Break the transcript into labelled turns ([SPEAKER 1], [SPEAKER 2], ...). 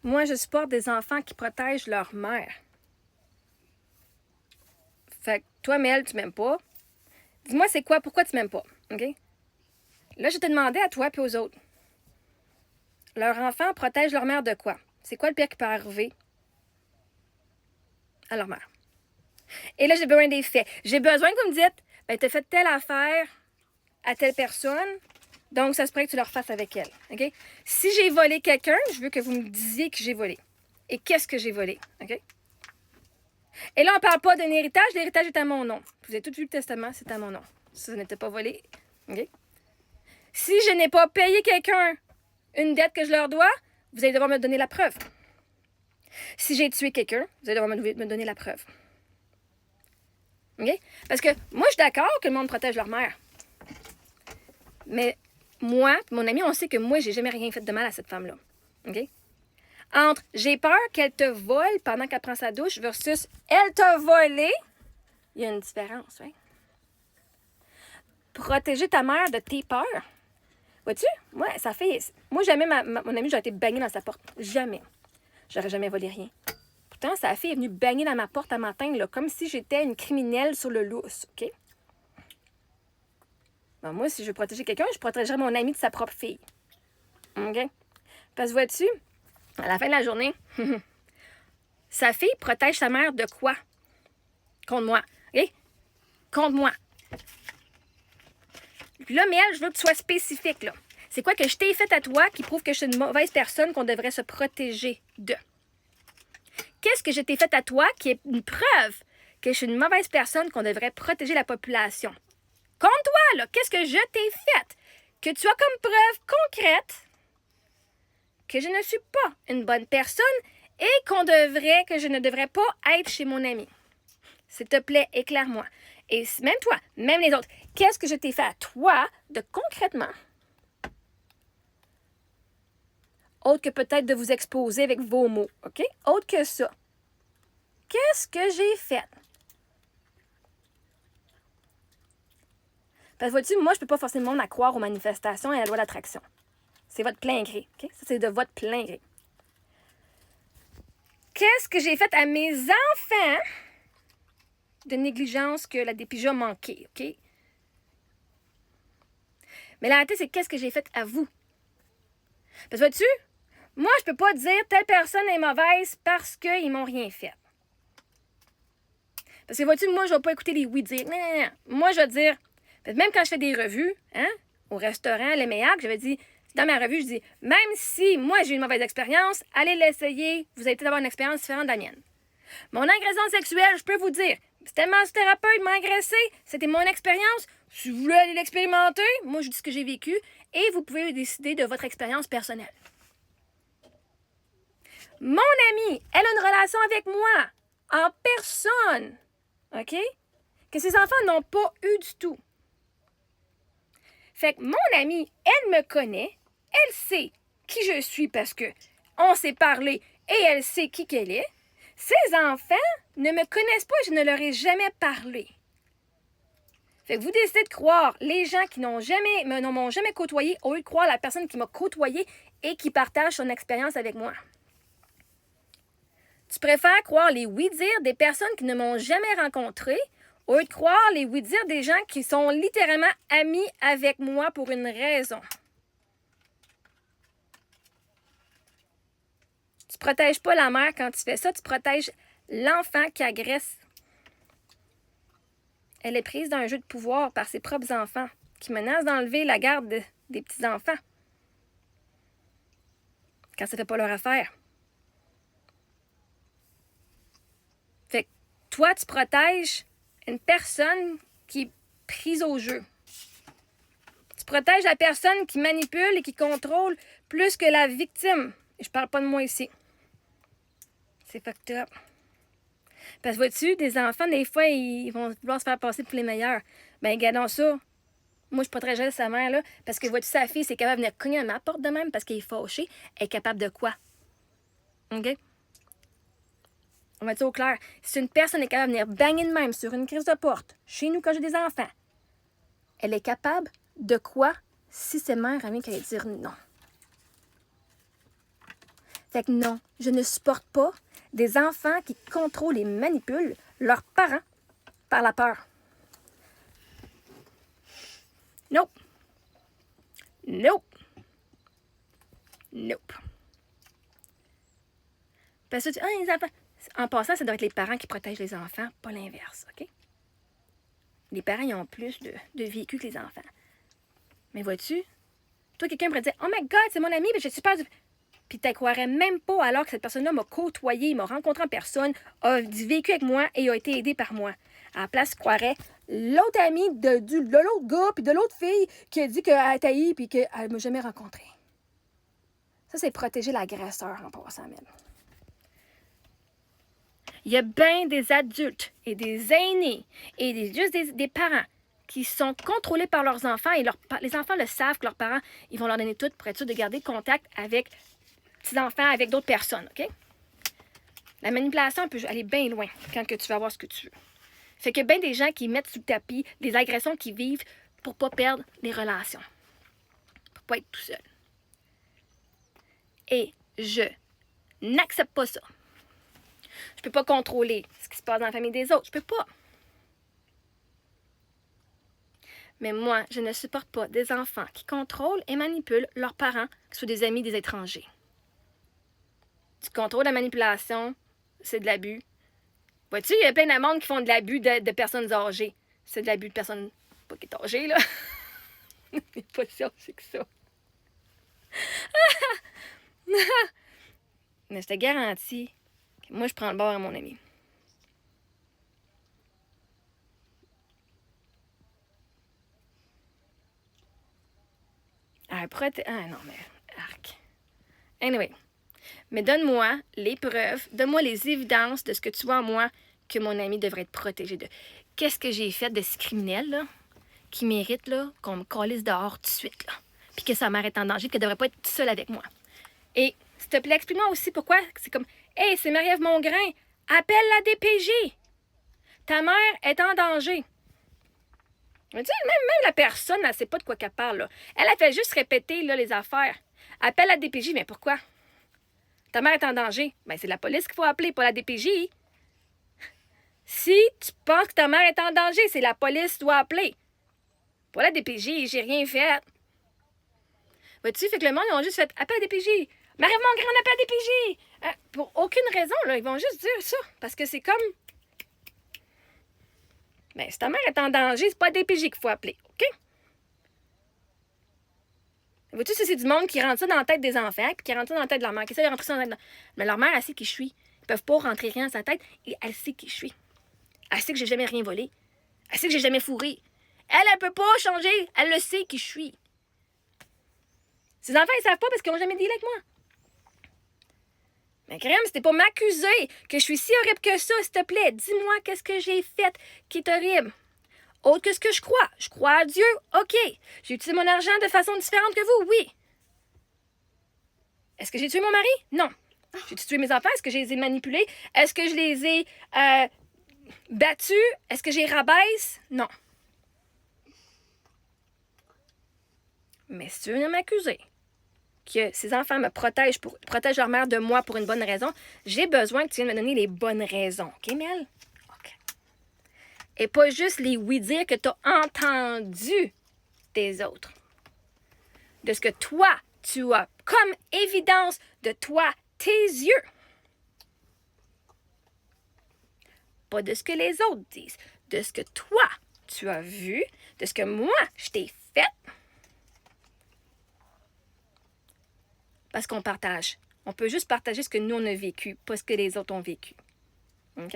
[SPEAKER 1] Moi, je supporte des enfants qui protègent leur mère. Fait que toi, Mel, tu m'aimes pas. Dis-moi, c'est quoi? Pourquoi tu m'aimes pas? OK? Là, je te demandais à toi puis aux autres. Leurs enfants protègent leur mère de quoi? C'est quoi le pire qui peut arriver à leur mère? Et là, j'ai besoin des faits. J'ai besoin que vous me dites, ben, t'as fait telle affaire à telle personne, donc ça se pourrait que tu le refasses avec elle. OK? Si j'ai volé quelqu'un, je veux que vous me disiez que j'ai volé. Et qu'est-ce que j'ai volé? OK? Et là, on ne parle pas d'un héritage. L'héritage est à mon nom. Vous avez tout vu le testament, c'est à mon nom. Si ça n'était pas volé. OK? Si je n'ai pas payé quelqu'un une dette que je leur dois, vous allez devoir me donner la preuve. Si j'ai tué quelqu'un, vous allez devoir me donner la preuve. OK? Parce que moi, je suis d'accord que le monde protège leur mère. Mais moi, mon ami, on sait que moi, j'ai jamais rien fait de mal à cette femme-là. OK? Entre j'ai peur qu'elle te vole pendant qu'elle prend sa douche versus elle t'a volé, il y a une différence, oui. Protéger ta mère de tes peurs. Vois-tu? Moi, ça fait. Moi, jamais mon ami, j'ai été bangée dans sa porte. Jamais. J'aurais jamais volé rien. Pourtant, sa fille est venue banger dans ma porte un matin, là, comme si j'étais une criminelle sur le lousse, OK? Ben, moi, si je veux protéger quelqu'un, je protégerais mon ami de sa propre fille. OK? Parce que vois-tu, à la fin de la journée, sa fille protège sa mère de quoi? Contre moi. OK? Contre moi. Là, Miel, je veux que tu sois spécifique, là. C'est quoi que je t'ai fait à toi qui prouve que je suis une mauvaise personne qu'on devrait se protéger de? Qu'est-ce que je t'ai fait à toi qui est une preuve que je suis une mauvaise personne qu'on devrait protéger la population? Contre toi, là, qu'est-ce que je t'ai fait? Que tu as comme preuve concrète que je ne suis pas une bonne personne et que je ne devrais pas être chez mon ami. S'il te plaît, éclaire-moi. Et même toi, même les autres, qu'est-ce que je t'ai fait à toi de concrètement? Autre que peut-être de vous exposer avec vos mots, OK? Autre que ça. Qu'est-ce que j'ai fait? Parce que vois-tu, moi, je ne peux pas forcer le monde à croire aux manifestations et à la loi d'attraction. C'est votre plein gré, OK? Ça, c'est de votre plein gré. Qu'est-ce que j'ai fait à mes enfants de négligence que la DPJ a manqué, OK? Mais la réalité, c'est qu'est-ce que j'ai fait à vous? Parce que vois-tu, moi, je peux pas dire telle personne est mauvaise parce qu'ils m'ont rien fait. Parce que vois-tu, moi, je vais pas écouter les oui-dire. Non. Moi, je vais dire, même quand je fais des revues, hein, au restaurant, les meilleurs, je vais dire, dans ma revue, je dis, même si moi, j'ai eu une mauvaise expérience, allez l'essayer, vous allez peut-être avoir une expérience différente de la mienne. Mon agression sexuelle, je peux vous dire, c'était ma thérapeute m'a agressé, c'était mon expérience. Si vous voulez aller l'expérimenter, moi, je dis ce que j'ai vécu et vous pouvez décider de votre expérience personnelle. Mon amie, elle a une relation avec moi, en personne, OK? Que ses enfants n'ont pas eu du tout. Fait que mon amie, elle me connaît, elle sait qui je suis parce que on s'est parlé et elle sait qui qu'elle est. Ses enfants ne me connaissent pas et je ne leur ai jamais parlé. Fait que vous décidez de croire les gens qui m'ont jamais côtoyé au lieu de croire la personne qui m'a côtoyé et qui partage son expérience avec moi. Tu préfères croire les oui-dire des personnes qui ne m'ont jamais rencontré au lieu de croire les oui-dire des gens qui sont littéralement amis avec moi pour une raison. Tu protèges pas la mère quand tu fais ça, tu protèges l'enfant qui agresse. Elle est prise dans un jeu de pouvoir par ses propres enfants qui menacent d'enlever la garde des petits-enfants quand ça fait pas leur affaire. Fait que toi, tu protèges une personne qui est prise au jeu. Tu protèges la personne qui manipule et qui contrôle plus que la victime. Et je parle pas de moi ici. C'est fucked up. Parce que vois-tu, des enfants, des fois, ils vont vouloir se faire passer pour les meilleurs. Ben, regardons ça. Moi, je protégerais sa mère, là. Parce que vois-tu, sa fille, c'est capable de venir cogner à ma porte de même parce qu'elle est fâchée. Elle est capable de quoi? OK? On va dire au clair. Si une personne est capable de venir banger de même sur une crise de porte, chez nous, quand j'ai des enfants, elle est capable de quoi si c'est mère, amie, qu'elle dire non? Fait que non, je ne supporte pas des enfants qui contrôlent et manipulent leurs parents par la peur. Nope. Nope. Nope. Parce que tu dis, les enfants. En passant, ça doit être les parents qui protègent les enfants, pas l'inverse, OK? Les parents, ils ont plus de vécu que les enfants. Mais vois-tu, toi, quelqu'un pourrait dire, oh my God, c'est mon ami, mais je suis pas... Puis tu ne croirais même pas alors que cette personne-là m'a côtoyé, m'a rencontré en personne, a vécu avec moi et a été aidé par moi. À la place, tu croirais l'autre ami de l'autre gars puis de l'autre fille qui a dit qu'elle a taillé puis qu'elle ne m'a jamais rencontré. Ça, c'est protéger l'agresseur en passant même. Il y a bien des adultes et des aînés et juste des parents qui sont contrôlés par leurs enfants et les enfants le savent que leurs parents, ils vont leur donner tout pour être sûr de garder contact avec petits-enfants, avec d'autres personnes, OK? La manipulation peut aller bien loin quand que tu vas avoir ce que tu veux. Fait qu'il y a bien des gens qui mettent sous le tapis des agressions qu'ils vivent pour ne pas perdre les relations. Pour ne pas être tout seul. Et je n'accepte pas ça. Je peux pas contrôler ce qui se passe dans la famille des autres. Je peux pas. Mais moi, je ne supporte pas des enfants qui contrôlent et manipulent leurs parents, que ce soit des amis, des étrangers. Tu contrôles la manipulation, c'est de l'abus. Vois-tu, il y a plein de monde qui font de l'abus de personnes âgées. C'est de l'abus de personnes pas qui sont âgées, là. C'est pas si âgé que ça. Mais je te garantis que moi, je prends le bord à mon ami. Ah non, mais arc. Anyway. Mais donne-moi les preuves, donne-moi les évidences de ce que tu vois en moi que mon ami devrait être protégé de. Qu'est-ce que j'ai fait de ce criminel, là, qui mérite, là, qu'on me calisse dehors tout de suite, là, puis que sa mère est en danger, qu'elle devrait pas être seule avec moi. Et, s'il te plaît, explique-moi aussi pourquoi c'est comme, hey, c'est Marie-Ève Mongrain, appelle la DPJ. Ta mère est en danger. Tu sais, même la personne, elle sait pas de quoi qu'elle parle, là. Elle a fait juste répéter, là, les affaires. Appelle la DPJ, mais pourquoi? Ta mère est en danger. Ben, c'est la police qu'il faut appeler, pas la DPJ. Si tu penses que ta mère est en danger, c'est la police qui doit appeler. Pas la DPJ, j'ai rien fait. Vois-tu, fait que le monde, ils ont juste fait appelle la DPJ. Marie-Ève Mongrain, on appelle la DPJ. Pour aucune raison, là, ils vont juste dire ça. Parce que c'est comme. Ben, si ta mère est en danger, c'est pas la DPJ qu'il faut appeler, OK? Vois-tu, c'est du monde qui rentre ça dans la tête des enfants, puis qui rentre ça dans la tête de leur mère, qui essaie de rentrer ça dans la tête. Mais leur mère, elle sait qui je suis. Ils peuvent pas rentrer rien dans sa tête, et elle sait qui je suis. Elle sait que j'ai jamais rien volé. Elle sait que j'ai jamais fourré. Elle peut pas changer. Elle le sait qui je suis. Ces enfants, ils savent pas parce qu'ils ont jamais dealé avec moi. Mais crème, c'était pas m'accuser que je suis si horrible que ça, s'il te plaît. Dis-moi qu'est-ce que j'ai fait qui est horrible. Autre que ce que je crois. Je crois à Dieu, OK. J'ai utilisé mon argent de façon différente que vous, oui. Est-ce que j'ai tué mon mari? Non. J'ai tué mes enfants? Est-ce que je les ai manipulés? Est-ce que je les ai battus? Est-ce que j'ai rabaisse? Non. Mais si tu veux venir m'accuser que ces enfants me protègent leur mère de moi pour une bonne raison, j'ai besoin que tu viennes me donner les bonnes raisons. OK, Mel? OK. Et pas juste les oui-dire que tu as entendu des autres. De ce que toi, tu as comme évidence de toi, tes yeux. Pas de ce que les autres disent. De ce que toi, tu as vu. De ce que moi, je t'ai fait. Parce qu'on partage. On peut juste partager ce que nous, on a vécu, pas ce que les autres ont vécu. OK?